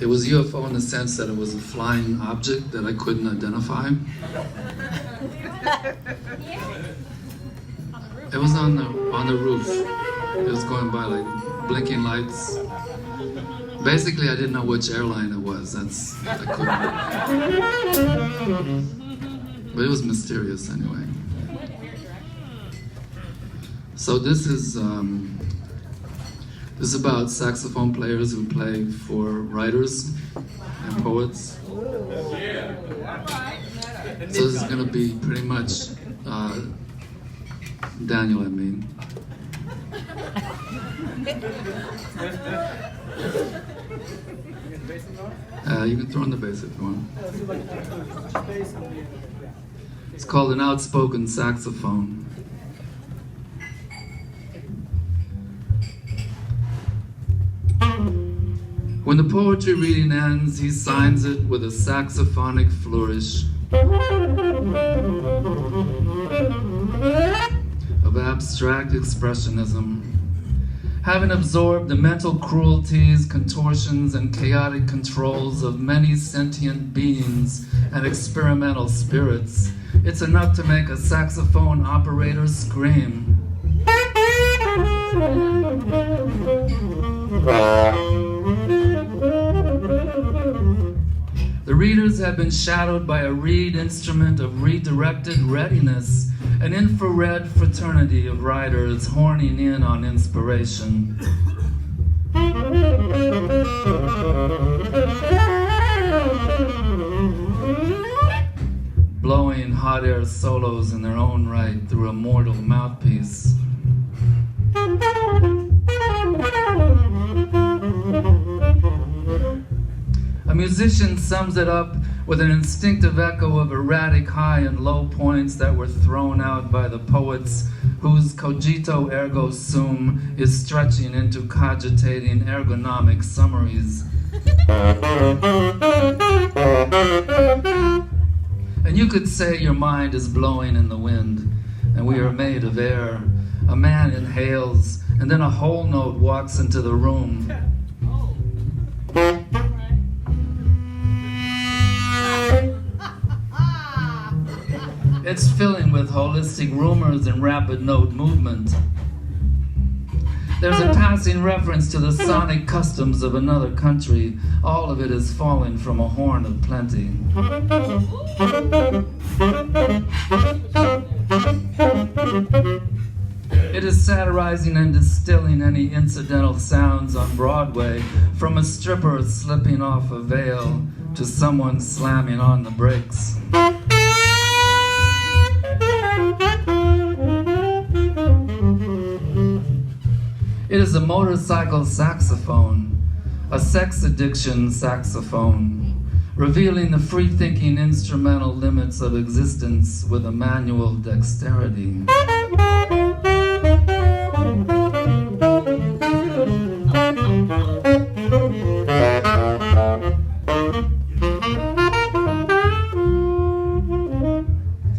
It was UFO in the sense that it was a flying object that I couldn't identify. It was on the roof. It was going by like blinking lights. Basically, I didn't know which airline it was. I couldn't. But it was mysterious anyway. So this is about saxophone players who play for writers and poets. So this is going to be pretty much Daniel, I mean. You can throw in the bass if you want. It's called an outspoken saxophone. When the poetry reading ends, he signs it with a saxophonic flourish of abstract expressionism. Having absorbed the mental cruelties, contortions, and chaotic controls of many sentient beings and experimental spirits, it's enough to make a saxophone operator scream. The readers have been shadowed by a reed instrument of redirected readiness, an infrared fraternity of writers horning in on inspiration. Blowing hot air solos in their own right through a mortal mouthpiece. A musician sums it up with an instinctive echo of erratic high and low points that were thrown out by the poets whose cogito ergo sum is stretching into cogitating ergonomic summaries. And you could say your mind is blowing in the wind, and we are made of air. A man inhales, and then a whole note walks into the room. It's filling with holistic rumors and rapid note movement. There's a passing reference to the sonic customs of another country. All of it is falling from a horn of plenty. It is satirizing and distilling any incidental sounds on Broadway, from a stripper slipping off a veil to someone slamming on the brakes. It is a motorcycle saxophone, a sex addiction saxophone, revealing the free-thinking instrumental limits of existence with a manual dexterity.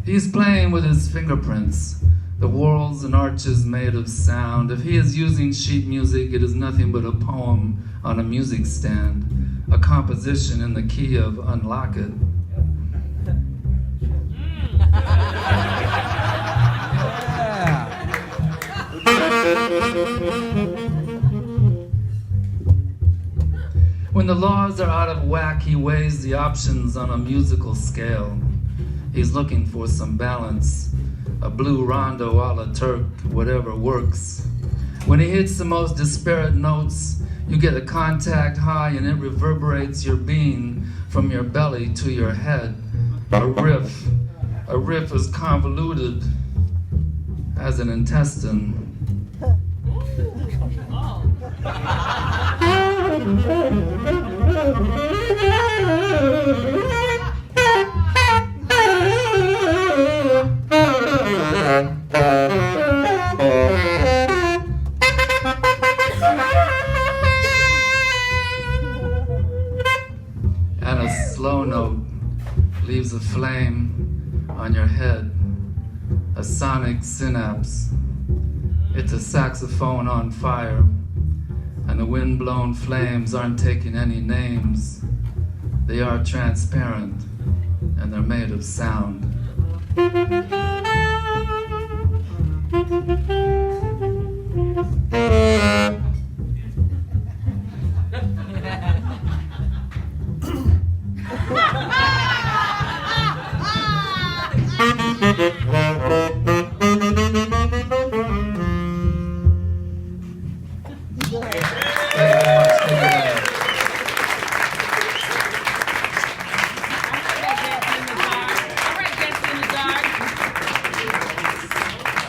He's playing with his fingerprints, the whorls and arches made of sound. If he is using sheet music, it is nothing but a poem on a music stand, a composition in the key of Unlock It. When the laws are out of whack, he weighs the options on a musical scale. He's looking for some balance. A blue rondo a la Turk, whatever works. When he hits the most disparate notes, you get a contact high and it reverberates your being from your belly to your head. A riff as convoluted as an intestine. And a slow note leaves a flame on your head, a sonic synapse. It's a saxophone on fire, a And the wind-blown flames aren't taking any names. They are transparent, and they're made of sound.